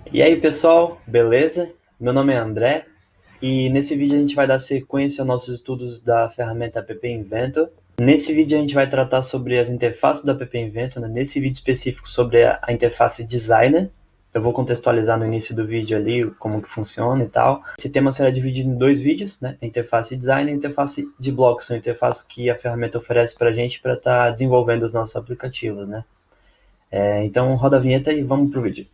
E aí pessoal, beleza? Meu nome é André e nesse vídeo a gente vai dar sequência aos nossos estudos da ferramenta App Inventor. Nesse vídeo a gente vai tratar sobre as interfaces do App Inventor, né? Nesse vídeo específico sobre a interface Designer. Eu vou contextualizar no início do vídeo ali como que funciona e tal. Esse tema será dividido em dois vídeos, né? A interface Designer e a interface de blocos, são interfaces que a ferramenta oferece para a gente para estar desenvolvendo os nossos aplicativos, né? Então roda a vinheta e vamos pro vídeo.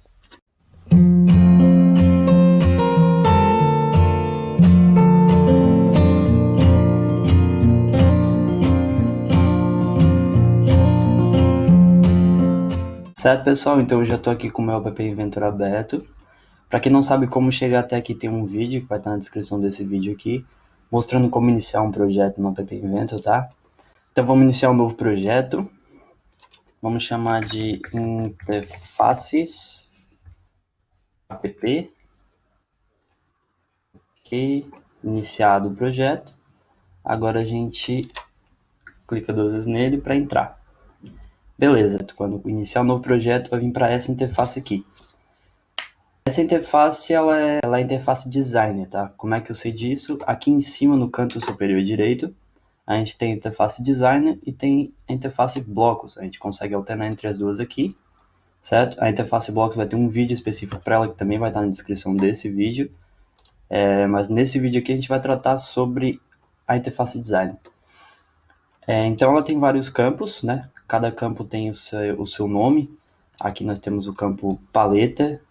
Certo, pessoal? Então eu já estou aqui com o meu App Inventor aberto. Para quem não sabe como chegar até aqui, tem um vídeo que vai estar na descrição desse vídeo aqui, mostrando como iniciar um projeto no App Inventor, tá? Então vamos iniciar um novo projeto. Vamos chamar de interfaces app. Ok, iniciado o projeto. Agora a gente clica duas vezes nele para entrar. Beleza, quando iniciar um novo projeto vai vir para essa interface aqui. Essa interface ela é a interface designer, tá? Como é que eu sei disso? Aqui em cima no canto superior direito, a gente tem a interface designer e tem a interface blocos. A gente consegue alternar entre as duas aqui, certo? A interface blocos vai ter um vídeo específico para ela que também vai estar na descrição desse vídeo. Mas nesse vídeo aqui a gente vai tratar sobre a interface designer. Então ela tem vários campos, né? Cada campo tem o seu nome. Aqui nós temos o campo paleta,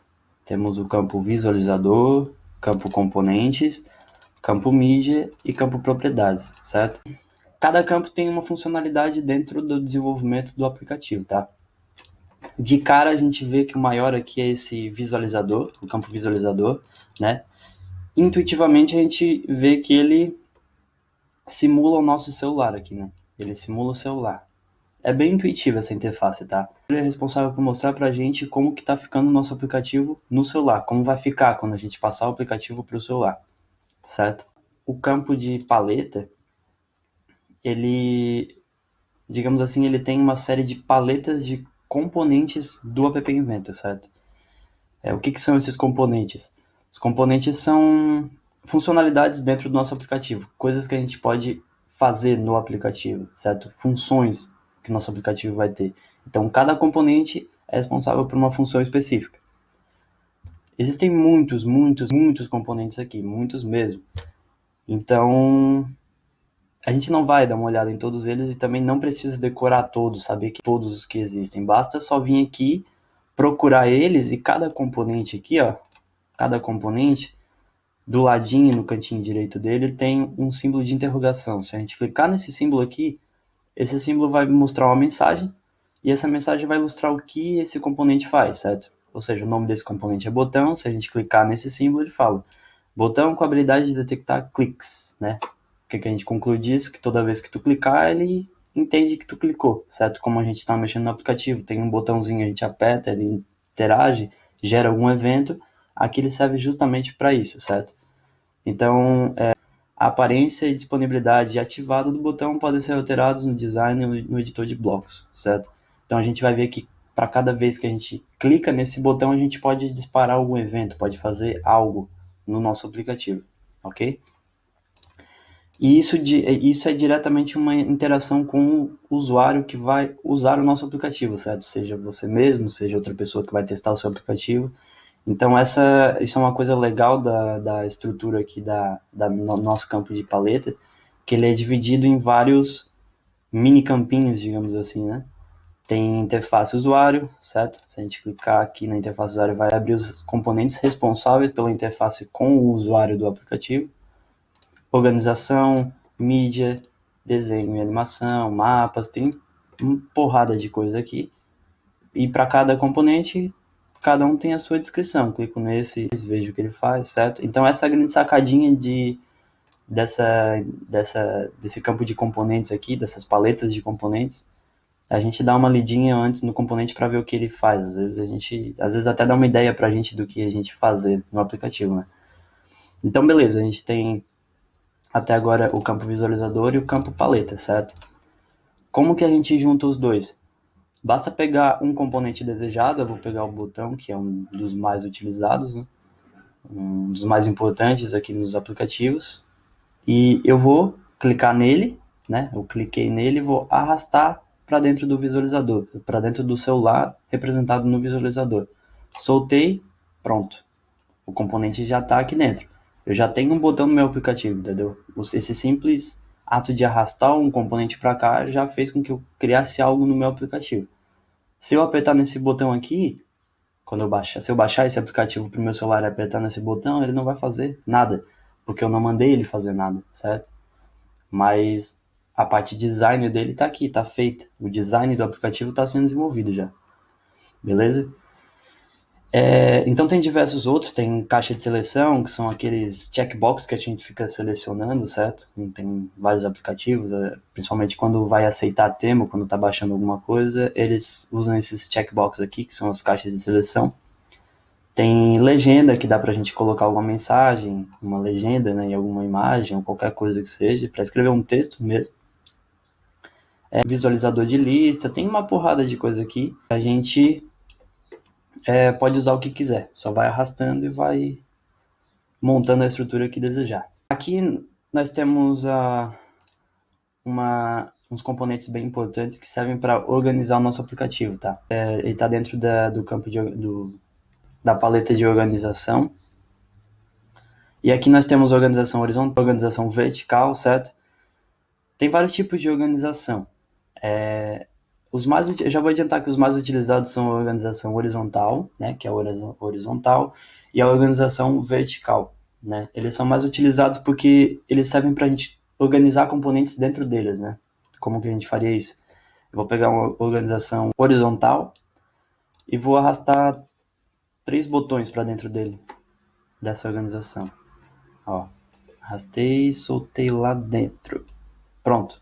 temos o campo visualizador, campo componentes, campo mídia e campo propriedades, certo? Cada campo tem uma funcionalidade dentro do desenvolvimento do aplicativo, tá? De cara a gente vê que o maior aqui é esse visualizador, o campo visualizador, né? Intuitivamente a gente vê que ele simula o nosso celular aqui, né? Ele simula o celular. É bem intuitiva essa interface, tá? Ele é responsável por mostrar pra gente como que tá ficando o nosso aplicativo no celular, como vai ficar quando a gente passar o aplicativo pro celular, certo? O campo de paleta, ele, digamos assim, ele tem uma série de paletas de componentes do App Inventor, certo? O que são esses componentes? Os componentes são funcionalidades dentro do nosso aplicativo, coisas que a gente pode fazer no aplicativo, certo? Funções que o nosso aplicativo vai ter. Então, cada componente é responsável por uma função específica. Existem muitos componentes aqui, muitos mesmo. Então, a gente não vai dar uma olhada em todos eles e também não precisa decorar todos, saber que todos os que existem. Basta só vir aqui, procurar eles e cada componente aqui, ó, cada componente, do ladinho, no cantinho direito dele, tem um símbolo de interrogação. Se a gente clicar nesse símbolo aqui, esse símbolo vai mostrar uma mensagem e essa mensagem vai ilustrar o que esse componente faz, certo? Ou seja, o nome desse componente é botão. Se a gente clicar nesse símbolo, ele fala botão com habilidade de detectar cliques, né? O que a gente conclui disso? Que toda vez que tu clicar, ele entende que tu clicou, certo? Como a gente está mexendo no aplicativo, tem um botãozinho, a gente aperta, ele interage, gera algum evento, aqui ele serve justamente para isso, certo? Então, a aparência e disponibilidade ativada do botão podem ser alterados no design e no editor de blocos, certo? Então a gente vai ver que para cada vez que a gente clica nesse botão, a gente pode disparar algum evento, pode fazer algo no nosso aplicativo, ok? E isso é diretamente uma interação com o usuário que vai usar o nosso aplicativo, certo? Seja você mesmo, seja outra pessoa que vai testar o seu aplicativo. Então, isso é uma coisa legal da estrutura aqui no nosso campo de paleta, que ele é dividido em vários mini campinhos, digamos assim, né? Tem interface usuário, certo? Se a gente clicar aqui na interface usuário, vai abrir os componentes responsáveis pela interface com o usuário do aplicativo. Organização, mídia, desenho e animação, mapas, tem uma porrada de coisa aqui. E para cada componente, cada um tem a sua descrição. Clico nesse, vejo o que ele faz, certo? Então essa é a grande sacadinha desse campo de componentes aqui, dessas paletas de componentes. A gente dá uma lidinha antes no componente para ver o que ele faz. Às vezes até dá uma ideia para a gente do que a gente fazer no aplicativo, né? Então beleza, a gente tem até agora o campo visualizador e o campo paleta, certo? Como que a gente junta os dois? Basta pegar um componente desejado, eu vou pegar o botão, que é um dos mais utilizados, né? Um dos mais importantes aqui nos aplicativos, e eu vou clicar nele, né? Eu cliquei nele e vou arrastar para dentro do visualizador, para dentro do celular representado no visualizador. Soltei, pronto. O componente já está aqui dentro. Eu já tenho um botão no meu aplicativo, entendeu? Esse simples ato de arrastar um componente para cá já fez com que eu criasse algo no meu aplicativo. Se eu apertar nesse botão aqui, se eu baixar esse aplicativo para o meu celular e apertar nesse botão, ele não vai fazer nada, porque eu não mandei ele fazer nada, certo? Mas a parte design dele está aqui, está feita. O design do aplicativo está sendo desenvolvido já, beleza? Então tem diversos outros, tem caixa de seleção, que são aqueles checkbox que a gente fica selecionando, certo? E tem vários aplicativos, principalmente quando vai aceitar termo, quando está baixando alguma coisa, eles usam esses checkbox aqui, que são as caixas de seleção. Tem legenda, que dá pra gente colocar alguma mensagem, uma legenda, né, em alguma imagem, ou qualquer coisa que seja, para escrever um texto mesmo. Visualizador de lista, tem uma porrada de coisa aqui. A gente pode usar o que quiser, só vai arrastando e vai montando a estrutura que desejar. Aqui nós temos uns componentes bem importantes que servem para organizar o nosso aplicativo, tá? Ele está dentro do campo da paleta de organização. E aqui nós temos organização horizontal, organização vertical, certo? Tem vários tipos de organização. Eu já vou adiantar que os mais utilizados são a organização horizontal, né, que é a horizontal, e a organização vertical, né? Eles são mais utilizados porque eles servem para a gente organizar componentes dentro deles, né? Como que a gente faria isso? Eu vou pegar uma organização horizontal e vou arrastar 3 botões para dentro dessa organização. Ó, arrastei e soltei lá dentro. Pronto.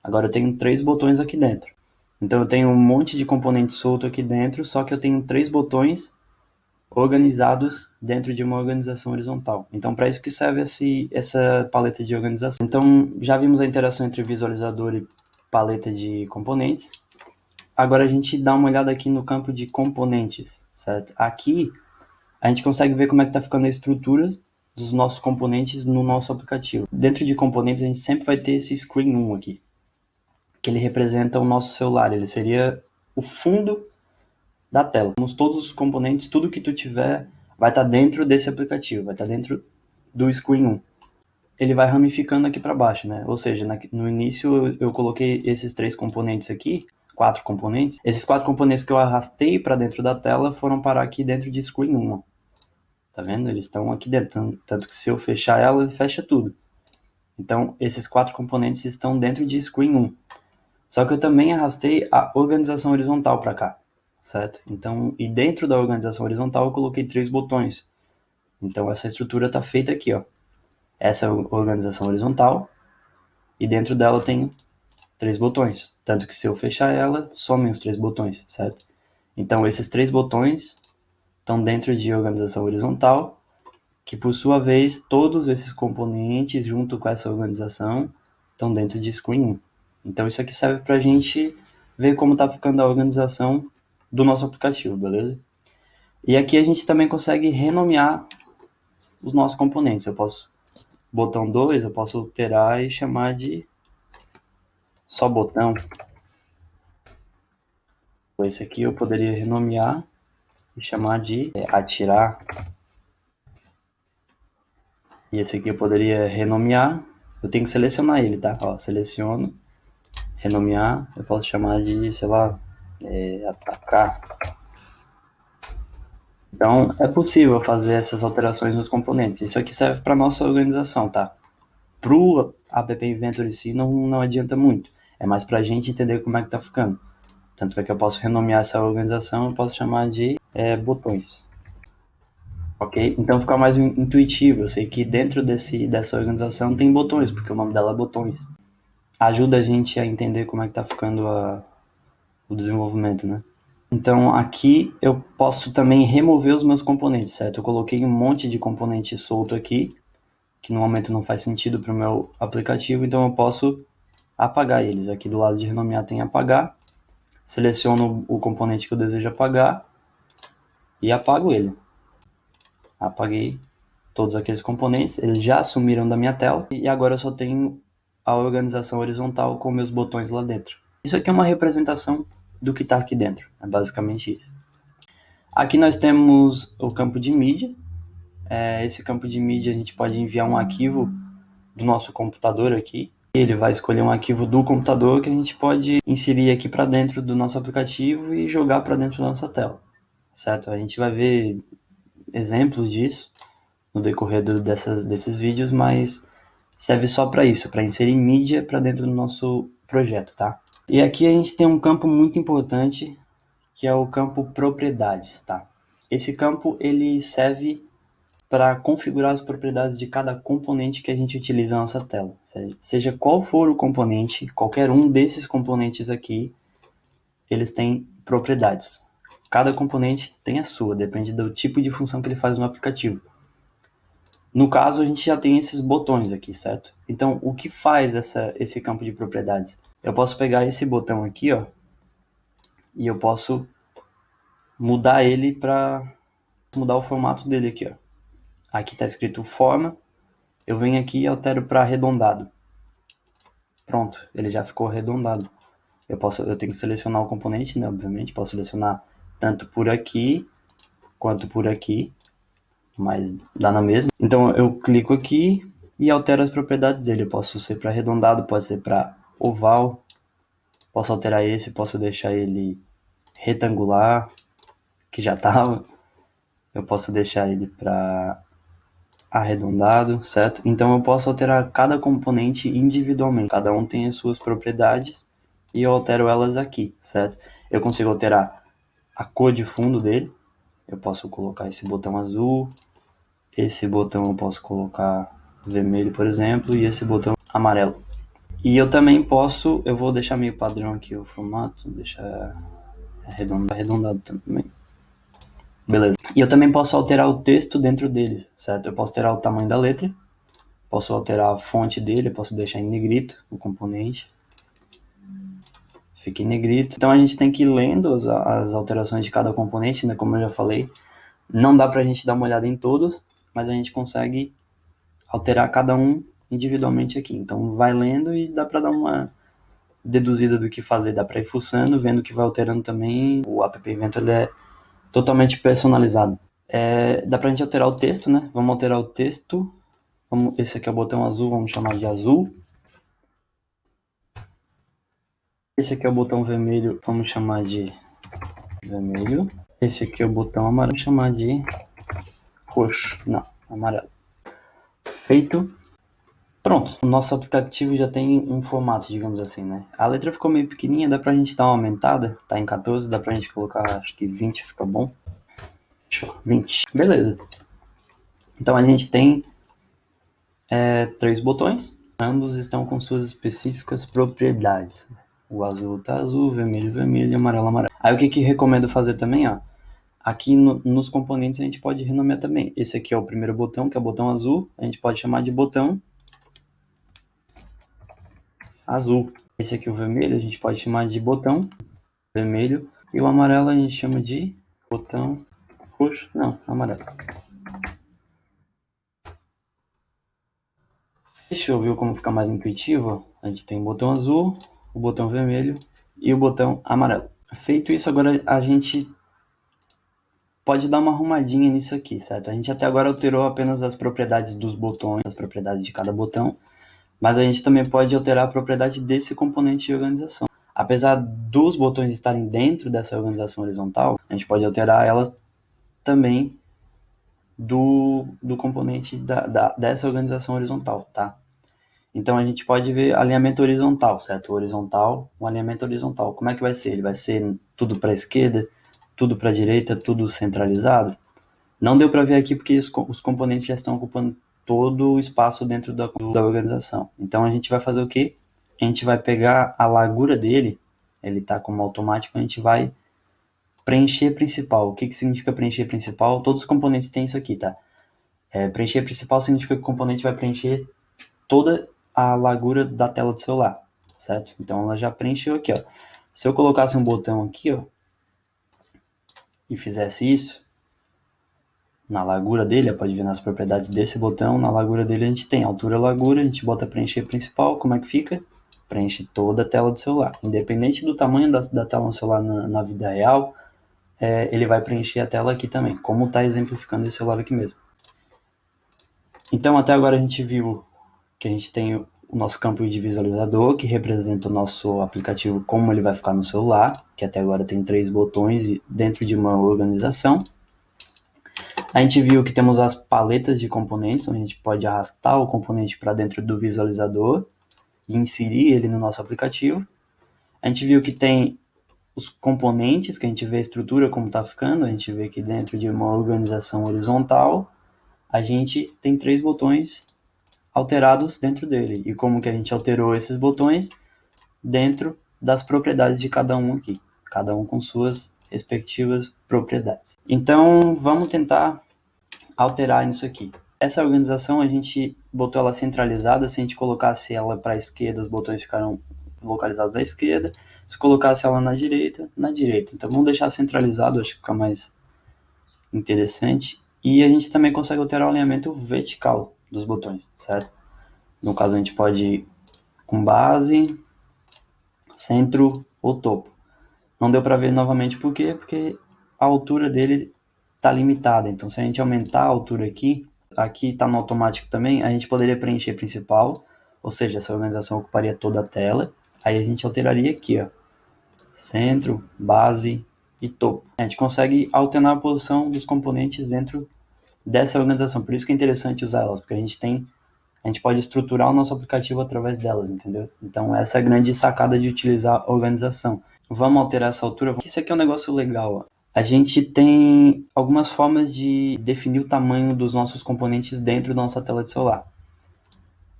Agora eu tenho 3 botões aqui dentro. Então eu tenho um monte de componente solto aqui dentro, só que eu tenho 3 botões organizados dentro de uma organização horizontal. Então para isso que serve essa paleta de organização. Então já vimos a interação entre visualizador e paleta de componentes. Agora a gente dá uma olhada aqui no campo de componentes, certo? Aqui a gente consegue ver como é que está ficando a estrutura dos nossos componentes no nosso aplicativo. Dentro de componentes a gente sempre vai ter esse screen 1 aqui, que ele representa o nosso celular, ele seria o fundo da tela. Todos os componentes, tudo que tu tiver, vai estar dentro desse aplicativo, vai estar dentro do Screen 1. Ele vai ramificando aqui para baixo, né? Ou seja, no início eu coloquei esses 3 componentes aqui, 4 componentes. Esses 4 componentes que eu arrastei para dentro da tela foram parar aqui dentro de Screen 1. Tá vendo? Eles estão aqui dentro, tanto que se eu fechar ela, ele fecha tudo. Então, esses 4 componentes estão dentro de Screen 1. Só que eu também arrastei a organização horizontal para cá, certo? Então, e dentro da organização horizontal eu coloquei 3 botões. Então essa estrutura está feita aqui, ó. Essa é a organização horizontal e dentro dela tem 3 botões. Tanto que se eu fechar ela, somem os 3 botões, certo? Então esses 3 botões estão dentro de organização horizontal, que por sua vez todos esses componentes junto com essa organização estão dentro de Screen 1. Então isso aqui serve para a gente ver como está ficando a organização do nosso aplicativo, beleza? E aqui a gente também consegue renomear os nossos componentes. Eu posso, botão 2, eu posso alterar e chamar de só botão. Esse aqui eu poderia renomear e chamar de atirar. E esse aqui eu poderia renomear. Eu tenho que selecionar ele, tá? Ó, seleciono, renomear. Eu posso chamar de, sei lá, atacar. Então, é possível fazer essas alterações nos componentes. Isso aqui serve para nossa organização, tá? Pro App Inventor em si não adianta muito. É mais para a gente entender como é que tá ficando. Tanto é que eu posso renomear essa organização, eu posso chamar de botões. Ok? Então fica mais intuitivo. Eu sei que dentro dessa organização tem botões, porque o nome dela é botões. Ajuda a gente a entender como é que tá ficando o desenvolvimento, né? Então aqui eu posso também remover os meus componentes, certo? Eu coloquei um monte de componente solto aqui, que no momento não faz sentido para o meu aplicativo, então eu posso apagar eles. Aqui do lado de renomear tem apagar. seleciono o componente que eu desejo apagar e apago ele. Apaguei todos aqueles componentes, eles já sumiram da minha tela e agora eu só tenho a organização horizontal com meus botões lá dentro. Isso aqui é uma representação do que está aqui dentro, é basicamente isso. Aqui nós temos o campo de mídia. Esse campo de mídia a gente pode enviar um arquivo do nosso computador aqui. Ele vai escolher um arquivo do computador que a gente pode inserir aqui para dentro do nosso aplicativo e jogar para dentro da nossa tela, certo? A gente vai ver exemplos disso no decorrer desses vídeos, mas serve só para isso, para inserir mídia para dentro do nosso projeto, tá? E aqui a gente tem um campo muito importante, que é o campo propriedades, tá? Esse campo ele serve para configurar as propriedades de cada componente que a gente utiliza na nossa tela. Seja qual for o componente, qualquer um desses componentes aqui, eles têm propriedades. Cada componente tem a sua, depende do tipo de função que ele faz no aplicativo. No caso, a gente já tem esses botões aqui, certo? Então, o que faz esse campo de propriedades? Eu posso pegar esse botão aqui, ó, e eu posso mudar ele para mudar o formato dele aqui, ó. Aqui está escrito forma, eu venho aqui e altero para arredondado. Pronto, ele já ficou arredondado. Eu tenho que selecionar o componente, né, obviamente, posso selecionar tanto por aqui quanto por aqui, mas dá na mesma. Então eu clico aqui e altero as propriedades dele. Eu posso ser para arredondado, pode ser para oval, posso alterar esse, posso deixar ele retangular, que já estava. Eu posso deixar ele para arredondado, certo? Então eu posso alterar cada componente individualmente. Cada um tem as suas propriedades e eu altero elas aqui, certo? Eu consigo alterar a cor de fundo dele. Eu posso colocar esse botão azul, esse botão eu posso colocar vermelho, por exemplo, e esse botão amarelo. E eu também posso, eu vou deixar meio padrão aqui o formato, deixar arredondado também. Beleza. E eu também posso alterar o texto dentro dele, certo? Eu posso alterar o tamanho da letra, posso alterar a fonte dele, posso deixar em negrito o componente. Fica em negrito. Então a gente tem que ir lendo as alterações de cada componente, né? Como eu já falei. Não dá pra gente dar uma olhada em todos, mas a gente consegue alterar cada um individualmente aqui. Então vai lendo e dá pra dar uma deduzida do que fazer. Dá pra ir fuçando, vendo o que vai alterando também. O App Inventor ele é totalmente personalizado. Dá pra gente alterar o texto, né? Vamos alterar o texto. Esse aqui é o botão azul, vamos chamar de azul. Esse aqui é o botão vermelho, vamos chamar de vermelho. Esse aqui é o botão amarelo, vamos chamar de roxo. Não, amarelo. Feito. Pronto, o nosso aplicativo já tem um formato, digamos assim, né? A letra ficou meio pequenininha, dá pra gente dar uma aumentada, tá em 14, dá pra gente colocar, acho que 20 fica bom. Show, 20. Beleza. Então a gente tem 3 botões, ambos estão com suas específicas propriedades. O azul tá azul, vermelho, vermelho, amarelo, amarelo. Aí o que recomendo fazer também, ó? Aqui nos componentes a gente pode renomear também. Esse aqui é o primeiro botão, que é o botão azul. A gente pode chamar de botão azul. Esse aqui, o vermelho, a gente pode chamar de botão vermelho. E o amarelo a gente chama de botão roxo. Não, amarelo. Deixa eu ver como fica mais intuitivo. A gente tem o botão azul, o botão vermelho e o botão amarelo. Feito isso, agora a gente pode dar uma arrumadinha nisso aqui, certo? A gente até agora alterou apenas as propriedades dos botões, as propriedades de cada botão, mas a gente também pode alterar a propriedade desse componente de organização. Apesar dos botões estarem dentro dessa organização horizontal, a gente pode alterar elas também do componente dessa organização horizontal, tá? Então a gente pode ver alinhamento horizontal, certo? Horizontal, um alinhamento horizontal. Como é que vai ser? Ele vai ser tudo para a esquerda, tudo para a direita, tudo centralizado? Não deu para ver aqui porque os componentes já estão ocupando todo o espaço dentro da organização. Então a gente vai fazer o quê? A gente vai pegar a largura dele, ele está como automático, a gente vai preencher principal. O que significa preencher principal? Todos os componentes têm isso aqui, tá? Preencher principal significa que o componente vai preencher toda a largura da tela do celular, certo? Então ela já preencheu aqui, ó. Se eu colocasse um botão aqui, ó, e fizesse isso, na largura dele, pode ver nas propriedades desse botão, na largura dele a gente tem altura largura, a gente bota preencher principal, como é que fica? Preenche toda a tela do celular. Independente do tamanho da tela no celular na vida real, ele vai preencher a tela aqui também, como está exemplificando esse celular aqui mesmo. Então até agora a gente viu que a gente tem o nosso campo de visualizador, que representa o nosso aplicativo, como ele vai ficar no celular, que até agora tem 3 botões dentro de uma organização. A gente viu que temos as paletas de componentes, onde a gente pode arrastar o componente para dentro do visualizador e inserir ele no nosso aplicativo. A gente viu que tem os componentes, que a gente vê a estrutura como está ficando, a gente vê que dentro de uma organização horizontal, a gente tem 3 botões alterados dentro dele. E como que a gente alterou esses botões? Dentro das propriedades de cada um aqui, cada um com suas respectivas propriedades. Então, vamos tentar alterar isso aqui. Essa organização a gente botou ela centralizada. Se a gente colocasse ela para a esquerda, os botões ficaram localizados à esquerda. Se colocasse ela na direita, na direita. Então vamos deixar centralizado, acho que fica mais interessante. E a gente também consegue alterar o alinhamento vertical dos botões, certo? No caso a gente pode ir com base, centro ou topo. Não deu para ver novamente por quê? Porque a altura dele está limitada. Então se a gente aumentar a altura aqui está no automático também, a gente poderia preencher principal, ou seja, essa organização ocuparia toda a tela. Aí a gente alteraria aqui, ó, centro, base e topo. A gente consegue alternar a posição dos componentes dentro dessa organização. Por isso que é interessante usar elas, porque a gente pode estruturar o nosso aplicativo através delas, entendeu? Então essa é a grande sacada de utilizar a organização. Vamos alterar essa altura. Isso aqui é um negócio legal, ó. A gente tem algumas formas de definir o tamanho dos nossos componentes dentro da nossa tela de celular.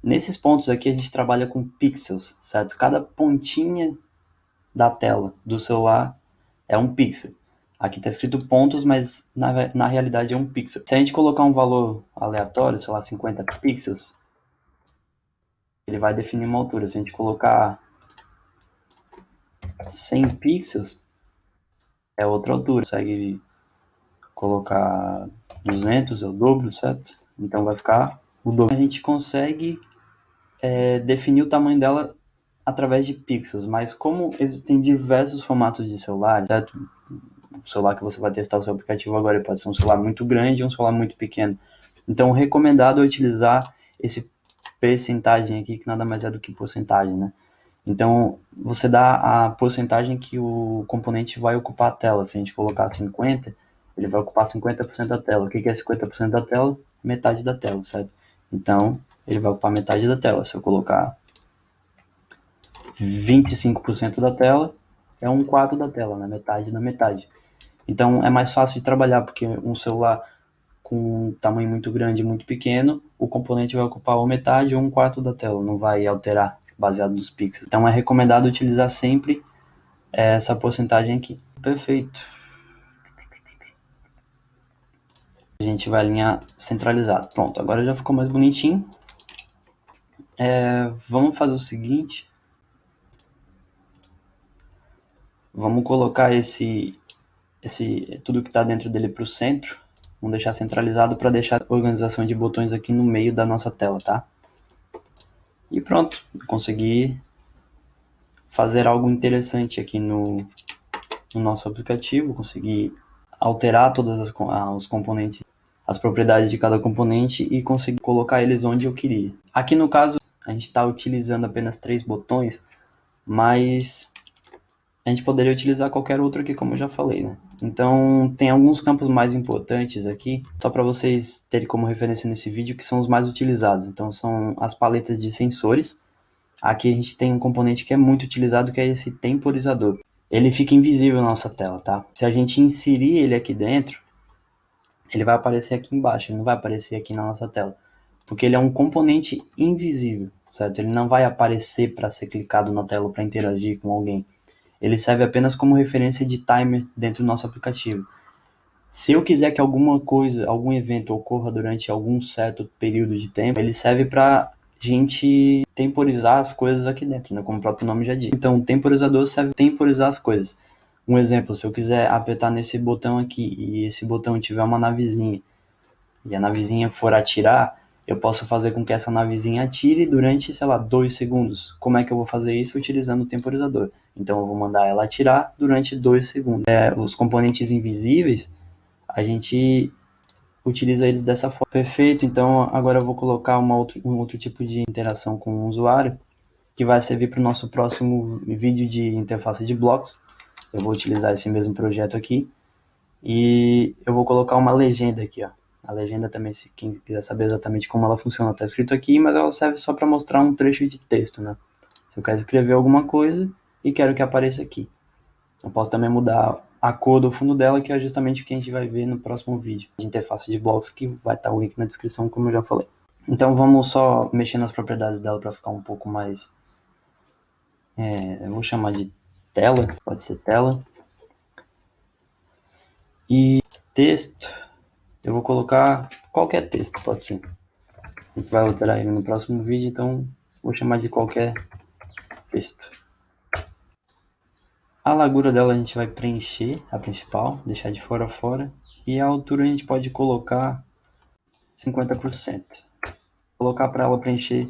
Nesses pontos aqui a gente trabalha com pixels, certo? Cada pontinha da tela do celular é um pixel. Aqui está escrito pontos, mas na realidade é um pixel. Se a gente colocar um valor aleatório, sei lá, 50 pixels, ele vai definir uma altura. Se a gente colocar 100 pixels, é outra altura. Consegue colocar 200, é o dobro, certo? Então vai ficar o dobro. A gente consegue definir o tamanho dela através de pixels, mas como existem diversos formatos de celular, certo? O celular que você vai testar o seu aplicativo agora pode ser um celular muito grande e um celular muito pequeno. Então, o recomendado é utilizar esse percentagem aqui, que nada mais é do que porcentagem, né? Então, você dá a porcentagem que o componente vai ocupar a tela. Se a gente colocar 50, ele vai ocupar 50% da tela. O que é 50% da tela? Metade da tela, certo? Então, ele vai ocupar metade da tela. Se eu colocar 25% da tela, é um quarto da tela, né? Metade da metade. Então, é mais fácil de trabalhar, porque um celular com um tamanho muito grande e muito pequeno, o componente vai ocupar ou metade ou um quarto da tela, não vai alterar baseado nos pixels. Então é recomendado utilizar sempre essa porcentagem aqui. Perfeito. A gente vai alinhar centralizado. Pronto, agora já ficou mais bonitinho. Vamos fazer o seguinte. Vamos colocar esse tudo que está dentro dele para o centro. Vamos deixar centralizado para deixar a organização de botões aqui no meio da nossa tela, tá? E pronto, consegui fazer algo interessante aqui no nosso aplicativo, consegui alterar todos os componentes, as propriedades de cada componente e conseguir colocar eles onde eu queria. Aqui no caso, a gente está utilizando apenas 3 botões, mas a gente poderia utilizar qualquer outro aqui, como eu já falei, né? Então, tem alguns campos mais importantes aqui, só para vocês terem como referência nesse vídeo, que são os mais utilizados. Então, são as paletas de sensores. Aqui a gente tem um componente que é muito utilizado, que é esse temporizador. Ele fica invisível na nossa tela, tá? Se a gente inserir ele aqui dentro, ele vai aparecer aqui embaixo, ele não vai aparecer aqui na nossa tela. Porque ele é um componente invisível, certo? Ele não vai aparecer para ser clicado na tela para interagir com alguém. Ele serve apenas como referência de timer dentro do nosso aplicativo. Se eu quiser que alguma coisa, algum evento ocorra durante algum certo período de tempo, ele serve para gente temporizar as coisas aqui dentro, né? Como o próprio nome já diz. Então, o temporizador serve para temporizar as coisas. Um exemplo, se eu quiser apertar nesse botão aqui e esse botão tiver uma navezinha e a navezinha for atirar, eu posso fazer com que essa navezinha atire durante, sei lá, 2 segundos. Como é que eu vou fazer isso? Utilizando o temporizador. Então eu vou mandar ela atirar durante 2 segundos. Os componentes invisíveis, a gente utiliza eles dessa forma. Perfeito, então agora eu vou colocar um outro tipo de interação com o usuário, que vai servir para o nosso próximo vídeo de interface de blocos. Eu vou utilizar esse mesmo projeto aqui e eu vou colocar uma legenda aqui, ó. A legenda também, se quem quiser saber exatamente como ela funciona, está escrito aqui, mas ela serve só para mostrar um trecho de texto, né? Se eu quero escrever alguma coisa e quero que apareça aqui. Eu posso também mudar a cor do fundo dela, que é justamente o que a gente vai ver no próximo vídeo de interface de blocos, que vai estar o link na descrição, como eu já falei. Então vamos só mexer nas propriedades dela para ficar um pouco mais... eu vou chamar de tela, pode ser tela. E texto, eu vou colocar qualquer texto, pode ser. A gente vai alterar ele no próximo vídeo, então vou chamar de qualquer texto. A largura dela a gente vai preencher, a principal, deixar de fora a fora. E a altura a gente pode colocar 50%. Colocar para ela preencher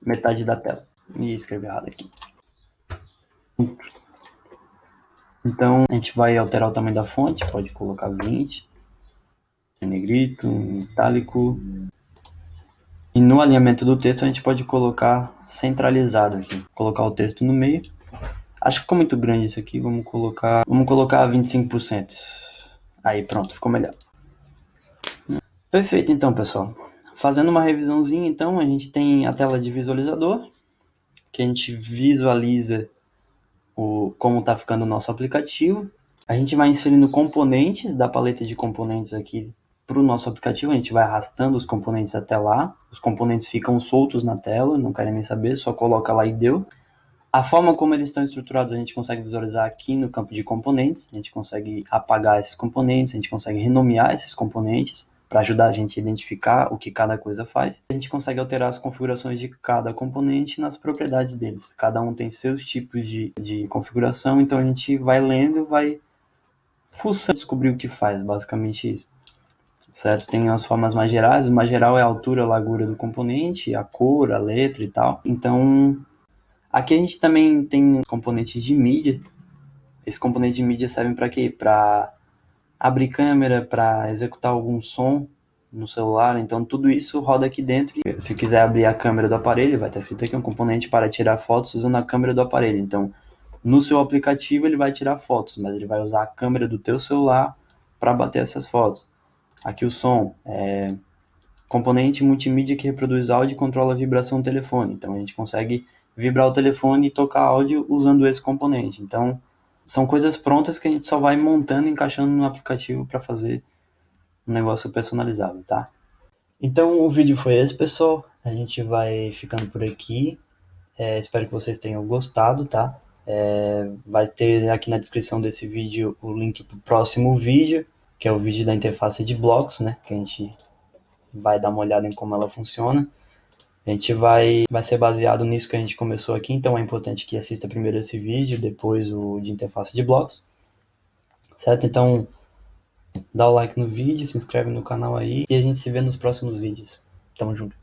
metade da tela. E escrever errado aqui. Então a gente vai alterar o tamanho da fonte, pode colocar 20, em negrito, em itálico. E no alinhamento do texto a gente pode colocar centralizado aqui. Colocar o texto no meio. Acho que ficou muito grande isso aqui, vamos colocar 25%. Aí pronto, ficou melhor. Perfeito então, pessoal. Fazendo uma revisãozinha, então, a gente tem a tela de visualizador, que a gente visualiza como está ficando o nosso aplicativo. A gente vai inserindo componentes da paleta de componentes aqui para o nosso aplicativo. A gente vai arrastando os componentes até lá. Os componentes ficam soltos na tela, não querem nem saber, só coloca lá e deu. A forma como eles estão estruturados a gente consegue visualizar aqui no campo de componentes. A gente consegue apagar esses componentes, a gente consegue renomear esses componentes para ajudar a gente a identificar o que cada coisa faz. A gente consegue alterar as configurações de cada componente nas propriedades deles. Cada um tem seus tipos de configuração, então a gente vai lendo, vai fuçando, descobrir o que faz, basicamente isso. Certo? Tem as formas mais gerais. O mais geral é a altura, a largura do componente, a cor, a letra e tal. Então, aqui a gente também tem componentes de mídia. Esses componentes de mídia servem para quê? Para abrir câmera, para executar algum som no celular. Então tudo isso roda aqui dentro. Se quiser abrir a câmera do aparelho, vai estar escrito aqui um componente para tirar fotos usando a câmera do aparelho. Então no seu aplicativo ele vai tirar fotos, mas ele vai usar a câmera do teu celular para bater essas fotos. Aqui o som, componente multimídia que reproduz áudio e controla a vibração do telefone. Então a gente consegue vibrar o telefone e tocar áudio usando esse componente. Então são coisas prontas que a gente só vai montando e encaixando no aplicativo para fazer um negócio personalizável, tá? Então o vídeo foi esse, pessoal. A gente vai ficando por aqui. Espero que vocês tenham gostado, tá? Vai ter aqui na descrição desse vídeo o link para o próximo vídeo, que é o vídeo da interface de blocos, né? Que a gente vai dar uma olhada em como ela funciona. A gente vai ser baseado nisso que a gente começou aqui, então é importante que assista primeiro esse vídeo, depois o de interface de blocos, certo? Então dá o like no vídeo, se inscreve no canal aí e a gente se vê nos próximos vídeos. Tamo junto.